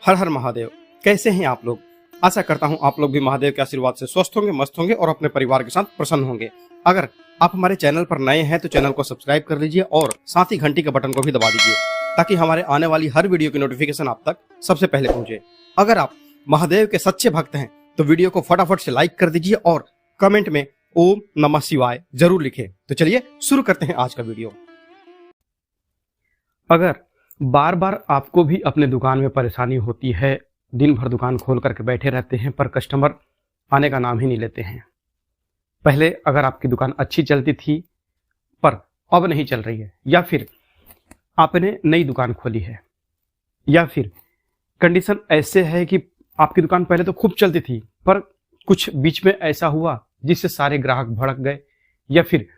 हर हर महादेव। कैसे हैं आप लोग? आशा करता हूं आप लोग भी महादेव के आशीर्वाद से स्वस्थ होंगे, मस्त होंगे और अपने परिवार के साथ प्रसन्न होंगे। अगर आप हमारे चैनल पर नए हैं तो चैनल को सब्सक्राइब कर लीजिए और साथ ही घंटी के बटन को भी दबा दीजिए ताकि हमारे आने वाली हर वीडियो की नोटिफिकेशन आप तक सबसे पहले पहुंचे। अगर आप महादेव के सच्चे भक्त हैं तो वीडियो को फटाफट से लाइक कर दीजिए और कमेंट में ओम नमः शिवाय जरूर लिखें। तो चलिए शुरू करते हैं आज का वीडियो। अगर बार बार आपको भी अपने दुकान में परेशानी होती है, दिन भर दुकान खोल करके बैठे रहते हैं पर कस्टमर आने का नाम ही नहीं लेते हैं। पहले अगर आपकी दुकान अच्छी चलती थी पर अब नहीं चल रही है, या फिर आपने नई दुकान खोली है, या फिर कंडीशन ऐसे है कि आपकी दुकान पहले तो खूब चलती थी पर कुछ बीच में ऐसा हुआ जिससे सारे ग्राहक भड़क गए, या फिर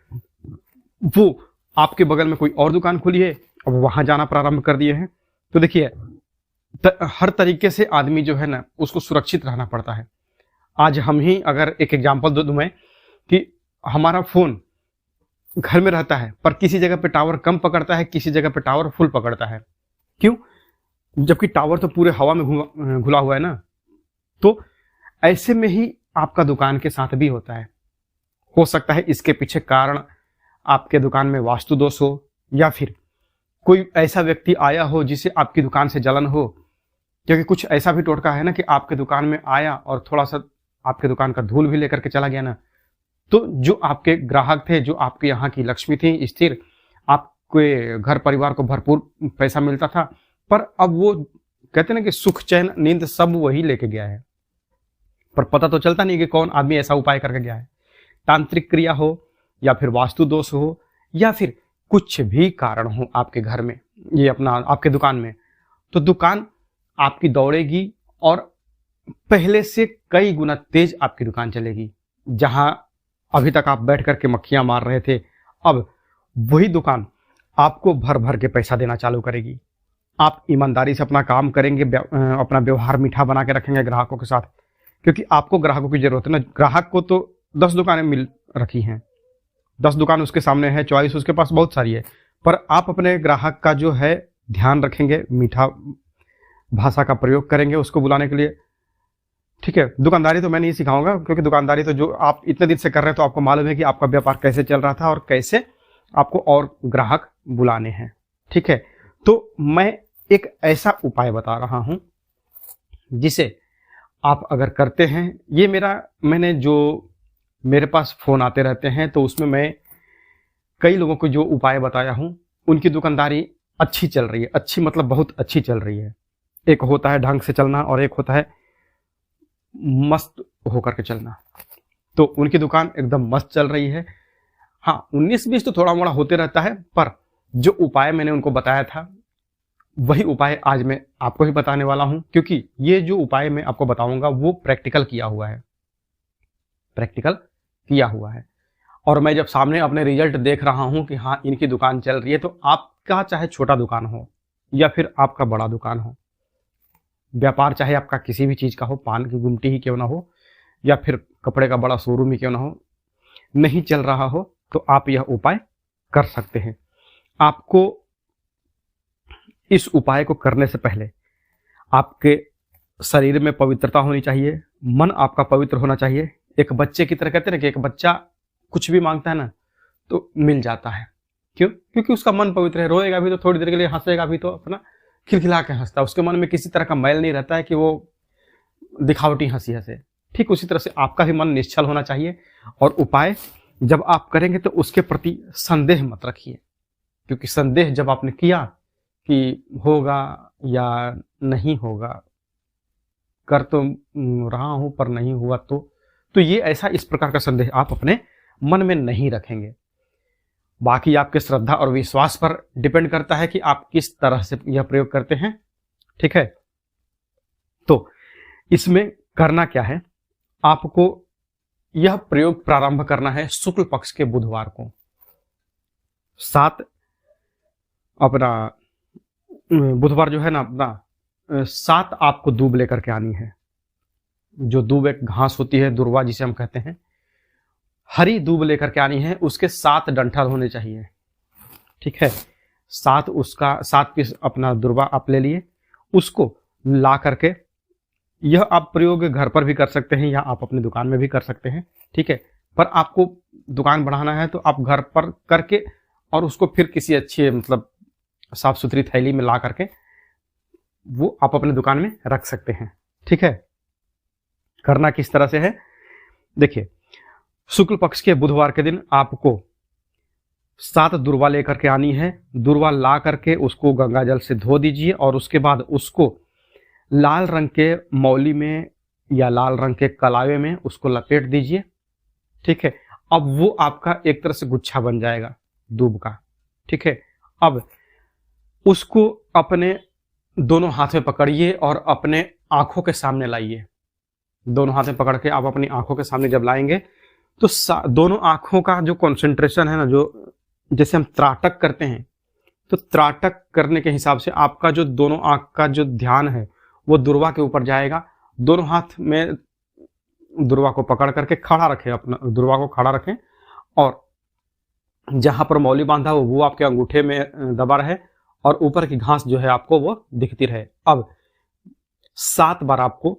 वो आपके बगल में कोई और दुकान खुली है अब वहां जाना प्रारंभ कर दिए हैं। तो देखिए हर तरीके से आदमी जो है ना उसको सुरक्षित रहना पड़ता है। आज हम ही अगर एक एग्जांपल दो दूं मैं कि हमारा फोन घर में रहता है पर किसी जगह पे टावर कम पकड़ता है, किसी जगह पे टावर फुल पकड़ता है। क्यों? जबकि टावर तो पूरे हवा में घुला हुआ है ना। तो ऐसे में ही आपका दुकान के साथ भी होता है। हो सकता है इसके पीछे कारण आपके दुकान में वास्तु दोष हो, या फिर कोई ऐसा व्यक्ति आया हो जिसे आपकी दुकान से जलन हो। क्योंकि कुछ ऐसा भी टोटका है ना कि आपके दुकान में आया और थोड़ा सा आपके दुकान का धूल भी लेकर के चला गया ना, तो जो आपके ग्राहक थे, जो आपके यहाँ की लक्ष्मी थी स्थिर, आपके घर परिवार को भरपूर पैसा मिलता था, पर अब वो कहते ना कि सुख चैन नींद सब वही लेके गया है। पर पता तो चलता नहीं कि कौन आदमी ऐसा उपाय करके गया है। तांत्रिक क्रिया हो, या फिर वास्तु दोष हो, या फिर कुछ भी कारण हो आपके घर में, ये अपना आपके दुकान में, तो दुकान आपकी दौड़ेगी और पहले से कई गुना तेज आपकी दुकान चलेगी। जहां अभी तक आप बैठ करके मक्खियां मार रहे थे, अब वही दुकान आपको भर भर के पैसा देना चालू करेगी। आप ईमानदारी से अपना काम करेंगे, अपना व्यवहार मीठा बना के रखेंगे ग्राहकों के साथ, क्योंकि आपको ग्राहकों की जरूरत है ना। ग्राहक को तो 10 दुकानें मिल रखी हैं, 10 दुकान उसके सामने है, चॉइस उसके पास बहुत सारी है, पर आप अपने ग्राहक का जो है ध्यान रखेंगे, मीठा भाषा का प्रयोग करेंगे उसको बुलाने के लिए। ठीक है, दुकानदारी तो मैं नहीं सिखाऊंगा, क्योंकि दुकानदारी तो जो आप इतने दिन से कर रहे हैं तो आपको मालूम है कि आपका व्यापार कैसे चल रहा था और कैसे आपको और ग्राहक बुलाने हैं। ठीक है, तो मैं एक ऐसा उपाय बता रहा हूं जिसे आप अगर करते हैं, ये मैंने जो मेरे पास फोन आते रहते हैं तो उसमें मैं कई लोगों को जो उपाय बताया हूं उनकी दुकानदारी अच्छी चल रही है। अच्छी मतलब बहुत अच्छी चल रही है। एक होता है ढंग से चलना और एक होता है मस्त होकर के चलना। तो उनकी दुकान एकदम मस्त चल रही है। हाँ, 19-20 तो थोड़ा मोड़ा होते रहता है, पर जो उपाय मैंने उनको बताया था वही उपाय आज मैं आपको भी बताने वाला हूं, क्योंकि ये जो उपाय मैं आपको बताऊंगा वो प्रैक्टिकल किया हुआ है। और मैं जब सामने अपने रिजल्ट देख रहा हूं कि हाँ इनकी दुकान चल रही है, तो आपका चाहे छोटा दुकान हो या फिर आपका बड़ा दुकान हो, व्यापार चाहे आपका किसी भी चीज का हो, पान की गुमटी ही क्यों ना हो या फिर कपड़े का बड़ा शोरूम ही क्यों ना हो, नहीं चल रहा हो तो आप यह उपाय कर सकते हैं। आपको इस उपाय को करने से पहले आपके शरीर में पवित्रता होनी चाहिए, मन आपका पवित्र होना चाहिए। एक बच्चे की तरह कहते हैं ना कि एक बच्चा कुछ भी मांगता है ना तो मिल जाता है। क्यों? क्योंकि उसका मन पवित्र है। रोएगा भी तो थोड़ी देर के लिए, हंसेगा भी तो अपना खिलखिला के हंसता है। उसके मन में किसी तरह का मैल नहीं रहता है कि वो दिखावटी हंसी हंसे। ठीक उसी तरह से आपका भी मन निश्चल होना चाहिए। और उपाय जब आप करेंगे तो उसके प्रति संदेह मत रखिए, क्योंकि संदेह जब आपने किया कि होगा या नहीं होगा, कर तो रहा हूं पर नहीं हुआ, तो ये ऐसा इस प्रकार का संदेह आप अपने मन में नहीं रखेंगे। बाकी आपके श्रद्धा और विश्वास पर डिपेंड करता है कि आप किस तरह से यह प्रयोग करते हैं। ठीक है, तो इसमें करना क्या है, आपको यह प्रयोग प्रारंभ करना है शुक्ल पक्ष के बुधवार को। 7 अपना बुधवार जो है ना अपना 7 आपको दूब लेकर के आनी है। जो दूब एक घास होती है, दुर्वा जिसे हम कहते हैं, हरी दूब लेकर के आनी है। उसके 7 डंठल होने चाहिए। ठीक है, 7 पीस अपना दुर्वा आप ले लिए। उसको ला करके, यह आप प्रयोग घर पर भी कर सकते हैं या आप अपने दुकान में भी कर सकते हैं, ठीक है। पर आपको दुकान बढ़ाना है तो आप घर पर करके और उसको फिर किसी अच्छी मतलब साफ सुथरी थैली में ला करके वो आप अपने दुकान में रख सकते हैं, ठीक है। करना किस तरह से है, देखिए, शुक्ल पक्ष के बुधवार के दिन आपको 7 दुर्वा लेकर के आनी है। दुर्वा ला करके उसको गंगा जल से धो दीजिए और उसके बाद उसको लाल रंग के मौली में या लाल रंग के कलावे में उसको लपेट दीजिए, ठीक है। अब वो आपका एक तरह से गुच्छा बन जाएगा दूब का, ठीक है। अब उसको अपने दोनों हाथ में पकड़िए और अपने आंखों के सामने लाइए। दोनों हाथ में पकड़ के आप अपनी आंखों के सामने जब लाएंगे तो दोनों आंखों का जो कंसंट्रेशन है ना, जो जैसे हम त्राटक करते हैं, तो त्राटक करने के हिसाब से आपका जो दोनों आंख का जो ध्यान है वो दुर्वा के ऊपर जाएगा। दोनों हाथ में दुर्वा को पकड़ करके खड़ा रखें, अपना दुर्वा को खड़ा रखें और जहां पर मौली बांधा हो वो आपके अंगूठे में दबा रहे और ऊपर की घास जो है आपको वो दिखती रहे। अब 7 बार आपको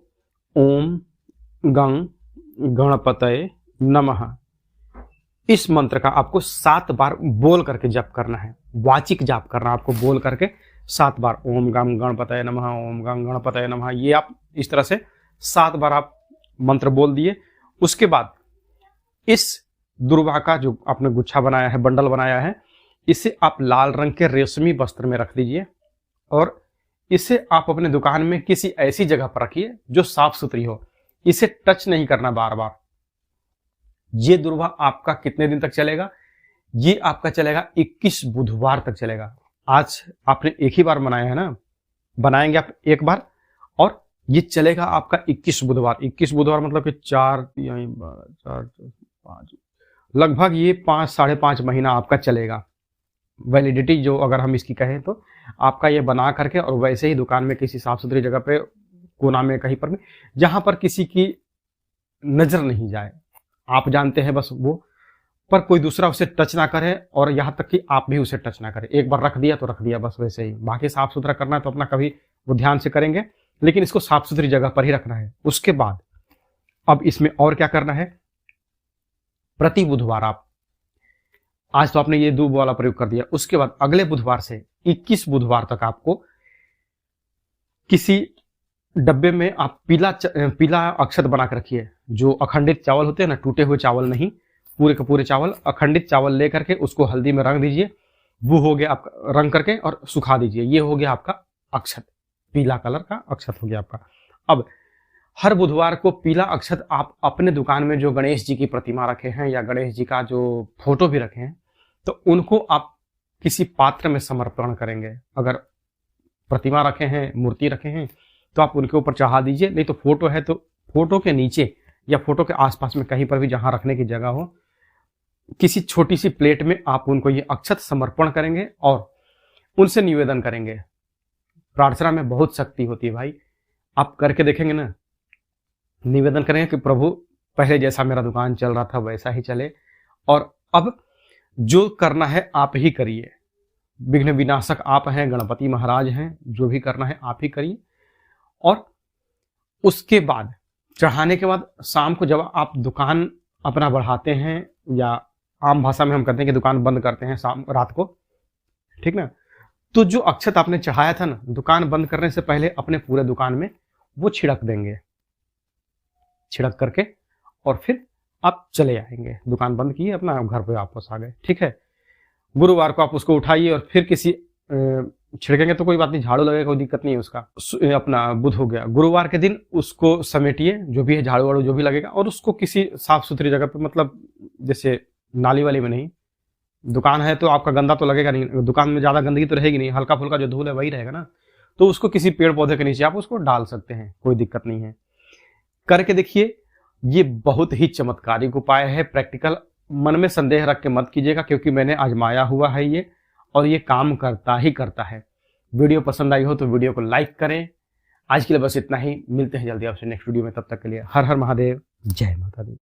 ओम गंग गणपतये नमः इस मंत्र का आपको 7 बार बोल करके जप करना है, वाचिक जाप करना आपको बोल करके 7 बार ओम गम गणपतये नमः, ओम गंग गणपतये नमः, ये आप इस तरह से 7 बार आप मंत्र बोल दिए। उसके बाद इस दुर्वा का जो आपने गुच्छा बनाया है, बंडल बनाया है, इसे आप लाल रंग के रेशमी वस्त्र में रख दीजिए और इसे आप अपने दुकान में किसी ऐसी जगह पर रखिए जो साफ सुथरी हो। इसे टच नहीं करना बार बार। ये दुर्वा आपका कितने दिन तक चलेगा, ये आपका चलेगा 21 बुधवार तक चलेगा। आज आपने एक ही बार बनाया है ना, बनाएंगे आप एक बार और ये चलेगा आपका 21 बुधवार। 21 बुधवार मतलब कि 4 5 लगभग ये 5 साढ़े 5 महीना आपका चलेगा वैलिडिटी, जो अगर हम इसकी कहें तो आपका ये बना करके और वैसे ही दुकान में किसी साफ सुथरी जगह पे कोना में कहीं पर भी जहां पर किसी की नजर नहीं जाए, आप जानते हैं बस वो, पर कोई दूसरा उसे टच ना करे और यहां तक कि आप भी उसे टच ना करें। एक बार रख दिया तो रख दिया बस वैसे ही। बाकी साफ सुथरा करना है तो अपना कभी वो ध्यान से करेंगे, लेकिन इसको साफ सुथरी जगह पर ही रखना है। उसके बाद अब इसमें और क्या करना है, प्रति बुधवार आप, आज तो आपने ये दूब वाला प्रयोग कर दिया, उसके बाद अगले बुधवार से 21 बुधवार तक आपको किसी डब्बे में आप पीला अक्षत बना कर रखिए। जो अखंडित चावल होते हैं ना, टूटे हुए चावल नहीं, पूरे के पूरे चावल, अखंडित चावल लेकर के उसको हल्दी में रंग दीजिए। वो हो गया आपका, रंग करके और सुखा दीजिए। ये हो गया आपका अक्षत, पीला कलर का अक्षत हो गया आपका। अब हर बुधवार को पीला अक्षत आप अपने दुकान में जो गणेश जी की प्रतिमा रखे हैं या गणेश जी का जो फोटो भी रखे हैं, तो उनको आप किसी पात्र में समर्पण करेंगे। अगर प्रतिमा रखे हैं, मूर्ति रखे हैं, तो आप उनके ऊपर चढ़ा दीजिए। नहीं तो फोटो है तो फोटो के नीचे या फोटो के आसपास में कहीं पर भी जहां रखने की जगह हो, किसी छोटी सी प्लेट में आप उनको ये अक्षत समर्पण करेंगे और उनसे निवेदन करेंगे। प्रार्थना में बहुत शक्ति होती है भाई, आप करके देखेंगे ना। निवेदन करेंगे कि प्रभु पहले जैसा मेरा दुकान चल रहा था वैसा ही चले, और अब जो करना है आप ही करिए। विघ्न विनाशक आप हैं, गणपति महाराज हैं, जो भी करना है आप ही करिए। और उसके बाद चढ़ाने के बाद शाम को जब आप दुकान अपना बढ़ाते हैं, या आम भाषा में हम कहते हैं कि दुकान बंद करते हैं शाम रात को, ठीक ना, तो जो अक्षत आपने चढ़ाया था ना, दुकान बंद करने से पहले अपने पूरे दुकान में वो छिड़क देंगे। छिड़क करके और फिर आप चले आएंगे। दुकान बंद किए, अपना घर पे वापस आ गए, ठीक है। गुरुवार को आप उसको उठाइए और फिर किसी छिड़केंगे तो कोई बात नहीं, झाड़ू लगेगा, कोई दिक्कत नहीं है उसका। अपना बुध हो गया, गुरुवार के दिन उसको समेटिए, जो भी है झाड़ू वाड़ू जो भी लगेगा, और उसको किसी साफ सुथरी जगह पे, मतलब जैसे नाली वाली में नहीं। दुकान है तो आपका गंदा तो लगेगा नहीं, दुकान में ज्यादा गंदगी तो रहेगी नहीं, हल्का फुल्का जो धूल है वही रहेगा ना, तो उसको किसी पेड़ पौधे के नीचे आप उसको डाल सकते हैं, कोई दिक्कत नहीं है। करके देखिए, ये बहुत ही चमत्कारिक उपाय है, प्रैक्टिकल। मन में संदेह रख के मत कीजिएगा, क्योंकि मैंने आजमाया हुआ है ये, और ये काम करता ही करता है। वीडियो पसंद आई हो तो वीडियो को लाइक करें। आज के लिए बस इतना ही, मिलते हैं जल्दी आपसे नेक्स्ट वीडियो में, तब तक के लिए हर हर महादेव, जय माता दी।